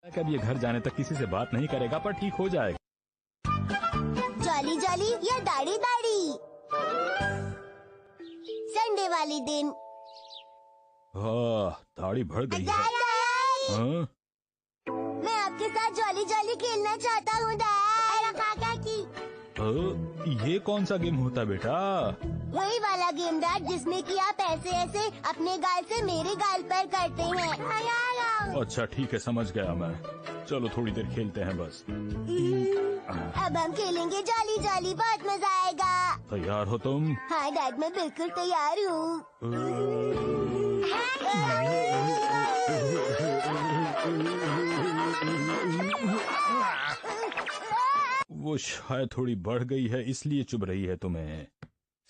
कब ये घर जाने तक किसी से बात नहीं करेगा, पर ठीक हो जाएगा। जॉली जॉली या दाढ़ी दाढ़ी। संडे वाले दिन दाढ़ी बढ़ गई है। हाँ? मैं आपके साथ जॉली जॉली खेलना चाहता हूँ डैड। ये कौन सा गेम होता है बेटा? वही वाला गेम डैड जिसमें कि आप ऐसे ऐसे अपने गाल से मेरे गाल पर करते हैं। अच्छा ठीक है, समझ गया मैं। चलो थोड़ी देर खेलते हैं बस। अब हम खेलेंगे जॉली जॉली, बहुत मजा आएगा। तैयार हो तुम? हाँ डैड, मैं बिल्कुल तैयार हूँ। वो शायद थोड़ी बढ़ गई है, इसलिए चुभ रही है तुम्हें।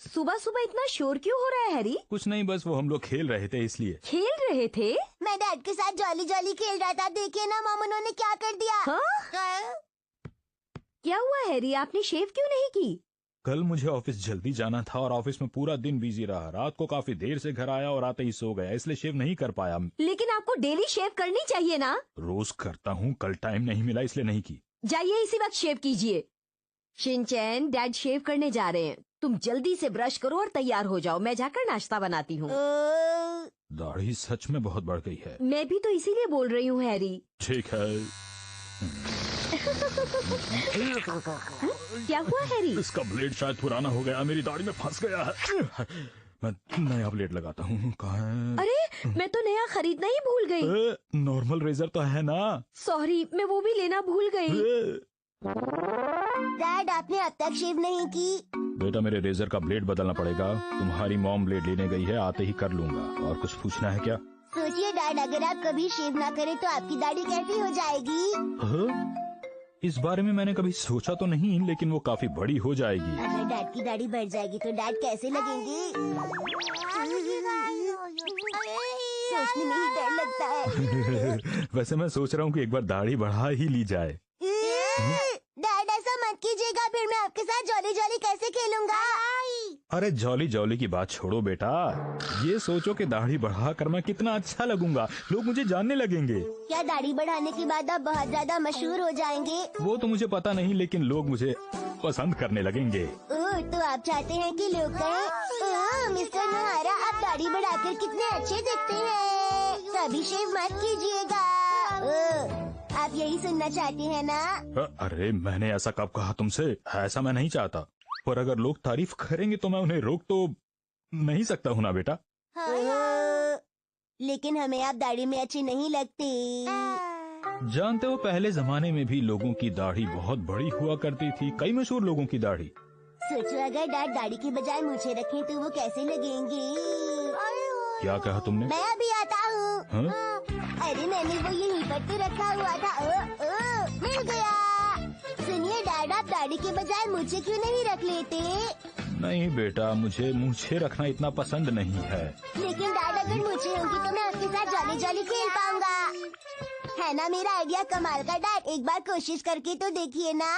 सुबह सुबह इतना शोर क्यों हो रहा है हैरी? कुछ नहीं, बस वो हम लोग खेल रहे थे इसलिए। खेल रहे थे? मैं डैड के साथ जॉली जॉली खेल रहा था। देखिए ना मॉम, उन्होंने क्या कर दिया। हाँ? क्या हुआ हैरी, आपने शेव क्यों नहीं की? कल मुझे ऑफिस जल्दी जाना था और ऑफिस में पूरा दिन बिजी रहा। रात को काफी देर से घर आया और आते ही सो गया, इसलिए शेव नहीं कर पाया। लेकिन आपको डेली शेव करनी चाहिए ना। रोज करता हूँ, कल टाइम नहीं मिला इसलिए नहीं की। जाइए इसी वक्त शेव कीजिए। शिनचैन, डैड शेव करने जा रहे हैं। तुम जल्दी से ब्रश करो और तैयार हो जाओ, मैं जाकर नाश्ता बनाती हूँ। दाढ़ी सच में बहुत बढ़ गई है। मैं भी तो इसीलिए बोल रही हूँ हैरी। ठीक है। क्या हुआ हैरी? इसका ब्लेड शायद पुराना हो गया, मेरी दाढ़ी में फंस गया है। मैं नया ब्लेड लगाता हूँ। कहाँ है? अरे मैं तो नया खरीदना ही भूल गई। नॉर्मल रेजर तो है ना? सॉरी, मैं वो भी लेना भूल गई। डैड, आपने अब तक शेव नहीं की। बेटा, मेरे रेजर का ब्लेड बदलना पड़ेगा। तुम्हारी मॉम ब्लेड लेने गई है, आते ही कर लूंगा। और कुछ पूछना है क्या? सोचिए डैड, अगर आप कभी शेव ना करें तो आपकी दाढ़ी कैसी हो जाएगी? इस बारे में मैंने कभी सोचा तो नहीं, लेकिन वो काफी बड़ी हो जाएगी। अगर डैड की दाढ़ी बढ़ जाएगी तो डैड कैसे लगेंगे? सोचने में ही डर लगता है। वैसे मैं सोच रहा हूँ कि एक बार दाढ़ी बढ़ा ही ली जाए। डैड ऐसा मत कीजिएगा, फिर मैं आपके साथ जॉली जॉली कैसे खेलूंगा? अरे जॉली जॉली की बात छोड़ो बेटा, ये सोचो कि दाढ़ी बढ़ा कर मैं कितना अच्छा लगूंगा, लोग मुझे जानने लगेंगे। क्या दाढ़ी बढ़ाने के बाद आप बहुत ज्यादा मशहूर हो जाएंगे? वो तो मुझे पता नहीं, लेकिन लोग मुझे पसंद करने लगेंगे। ओह, तो आप चाहते हैं कि लोग कहें, ओह मिस्टर नोहारा, आप दाढ़ी बढ़ाकर कितने अच्छे दिखते हैं, कभी शेव मत कीजिएगा। ओह, आप यही सुनना चाहते हैं ना? अरे मैंने ऐसा कब कहा तुमसे? ऐसा मैं नहीं चाहता, पर अगर लोग तारीफ करेंगे तो मैं उन्हें रोक तो नहीं सकता हूँ ना बेटा। लेकिन हमें आप दाढ़ी में अच्छी नहीं लगती। जानते हो, पहले जमाने में भी लोगों की दाढ़ी बहुत बड़ी हुआ करती थी, कई मशहूर लोगों की दाढ़ी। सोचो अगर डैड दाढ़ी की बजाय मूछें रखें तो वो कैसे लगेंगे? क्या कहा तुमने? मैं अभी आता हूँ। अरे मैंने वो यहीं पर तो रखा हुआ था। मिल गया। सुनिए डैड, आप दाढ़ी के बजाय मूछें क्यों नहीं रख लेते? नहीं बेटा, मुझे मूछें रखना इतना पसंद नहीं है। लेकिन डैड, अगर मूछें होंगी तो मैं आपके साथ जॉली जॉली खेल पाऊंगा। है ना मेरा आइडिया कमाल का डैड? एक बार कोशिश करके तो देखिए ना।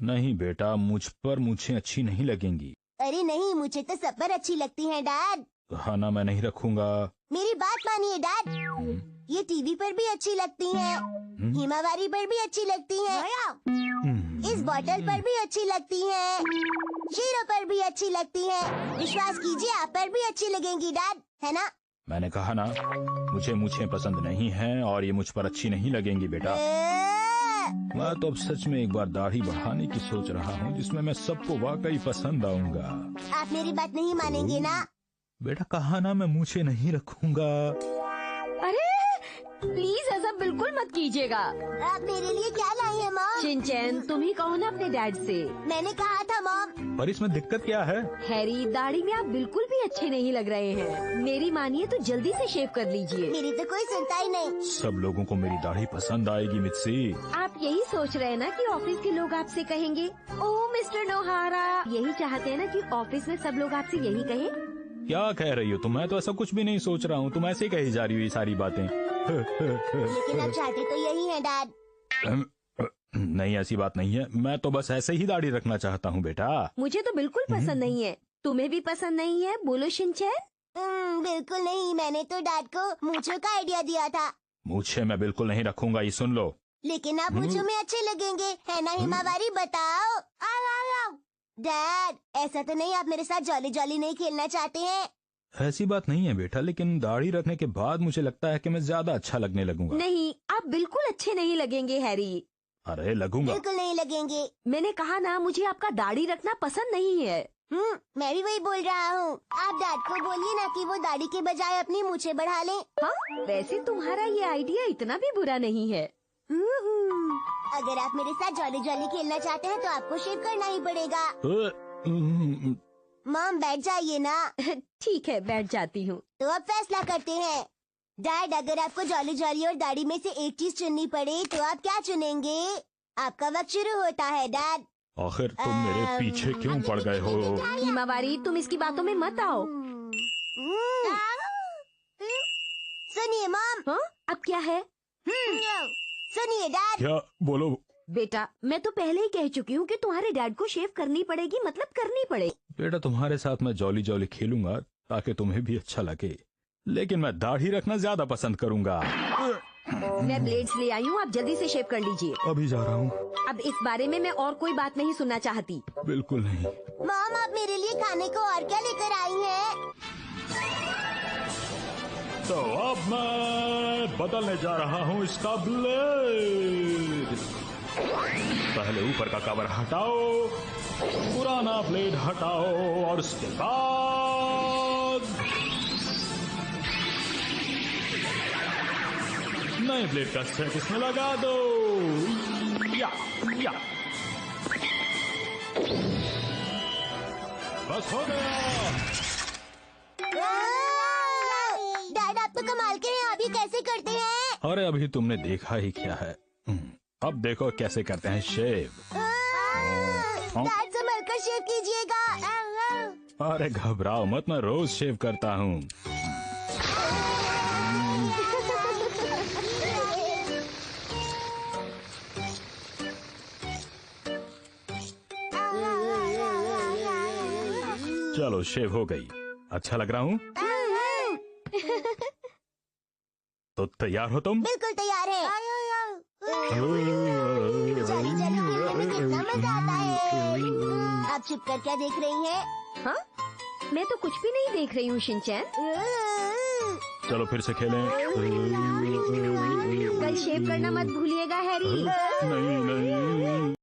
नहीं बेटा, मुझ पर मूछें अच्छी नहीं लगेंगी। अरे नहीं, मुझे तो सब पर अच्छी लगती हैं डैड। हाँ ना, मैं नहीं रखूंगा। मेरी बात मानिए डैड, ये टीवी पर भी अच्छी लगती हैं, हिमावारी पर भी अच्छी लगती हैं, इस बॉटल पर भी अच्छी लगती हैं, शीरो पर भी अच्छी लगती हैं। विश्वास कीजिए, आप पर भी अच्छी लगेंगी डैड, है ना? मैंने कहा ना, मुझे मूछें पसंद नहीं हैं और ये मुझ पर अच्छी नहीं लगेंगी बेटा। मैं तो अब सच में एक बार दाढ़ी बढ़ाने की सोच रहा हूँ, जिसमें मैं सबको वाकई पसंद आऊंगा। आप मेरी बात नहीं मानेंगे ना? बेटा कहा ना, मैं मूछें नहीं रखूंगा। अरे प्लीज ऐसा बिल्कुल मत कीजिएगा। आप मेरे लिए क्या लाई है मॉम? शिनचैन, तुम ही कहो ना अपने डैड से। मैंने कहा था मॉम। पर इसमें दिक्कत क्या है? हैरी, दाढ़ी में आप बिल्कुल भी अच्छे नहीं लग रहे हैं। मेरी मानिए तो जल्दी से शेव कर लीजिए। मेरी तो कोई सुनता ही नहीं। सब लोगों को मेरी दाढ़ी पसंद आएगी मित्सी। आप यही सोच रहे हैं ना कि ऑफिस के लोग आपसे कहेंगे, ओह मिस्टर नोहारा। यही चाहते हैं ना कि ऑफिस में सब लोग आपसे यही कहें? क्या कह रही हो तुम? मैं तो ऐसा कुछ भी नहीं सोच रहा हूँ, तुम ऐसे ही कही जा रही हो ये सारी बातें। लेकिन आप चाहते तो यही है डैड। नहीं, ऐसी बात नहीं है, मैं तो बस ऐसे ही दाढ़ी रखना चाहता हूँ बेटा। मुझे तो बिल्कुल पसंद नहीं है। तुम्हें भी पसंद नहीं है? बोलो शिनचैन। बिल्कुल नहीं, मैंने तो डैड को मूंछों का आइडिया दिया था। मूछें मैं बिल्कुल नहीं रखूंगा, ये सुन लो। लेकिन आप मूंछों में अच्छे लगेंगे, है ना हिमावारी? बताओ। डैड, ऐसा तो नहीं आप मेरे साथ जॉली जॉली नहीं खेलना चाहते हैं? ऐसी बात नहीं है बेटा, लेकिन दाढ़ी रखने के बाद मुझे लगता है कि मैं ज्यादा अच्छा लगने लगूंगा। नहीं, आप बिल्कुल अच्छे नहीं लगेंगे हैरी। अरे लगूंगा। बिल्कुल नहीं लगेंगे। मैंने कहा ना, मुझे आपका दाढ़ी रखना पसंद नहीं है। मैं भी वही बोल रहा हूँ। आप डैड को बोलिए ना कि वो दाढ़ी के बजाय अपनी मूछें बढ़ा लें। हाँ, वैसे तुम्हारा ये आइडिया इतना भी बुरा नहीं है। अगर आप मेरे साथ जॉली जॉली खेलना चाहते हैं तो आपको शेव करना ही पड़ेगा। मॉम बैठ जाइए ना। ठीक है, बैठ जाती हूँ। तो अब फैसला करते हैं। डैड, अगर आपको जॉली जॉली और दाढ़ी में से एक चीज चुननी पड़े तो आप क्या चुनेंगे? आपका वक्त शुरू होता है डैड। आखिर तुम मेरे पीछे क्यों पड़ गए हो? हिमावारी, तुम इसकी बातों में मत आओ। सुनिए मॉम। हाँ, अब क्या है? सुनिए डैड। क्या? बोलो बेटा, मैं तो पहले ही कह चुकी हूँ कि तुम्हारे डैड को शेव करनी पड़ेगी, मतलब करनी पड़े। बेटा, तुम्हारे साथ मैं जॉली जॉली खेलूंगा ताकि तुम्हें भी अच्छा लगे, लेकिन मैं दाढ़ी रखना ज्यादा पसंद करूंगा। मैं ब्लेड्स ले आई हूँ, आप जल्दी से शेव कर लीजिए। अभी जा रहा हूँ। अब इस बारे में मैं और कोई बात नहीं सुनना चाहती। बिल्कुल नहीं। मॉम, आप मेरे लिए खाने को और क्या लेकर आई हैं? तो अब मैं बदलने जा रहा हूँ इसका ब्लेड। पहले ऊपर का कवर हटाओ, पुराना ब्लेड हटाओ और उसके बाद नए ब्लेड का सेट इसमें लगा दो। या बस हो गया। डैड, आप तो कमाल के हैं। आप ये कैसे करते हैं? अरे अभी तुमने देखा ही क्या है। अब देखो कैसे करते हैं शेव। डैड, संभल कर शेव कीजिएगा। अरे घबराओ मत, मैं रोज शेव करता हूँ। चलो शेव हो गई। अच्छा लग रहा हूँ? तो तैयार हो तुम? बिल्कुल तैयार है। जॉली जॉली खेलने में कितना मजा आता है। आप छुप कर क्या देख रही हैं? हाँ, मैं तो कुछ भी नहीं देख रही हूँ शिनचैन। चलो फिर से खेलें। कल शेव करना मत भूलिएगा हैरी। नहीं नहीं।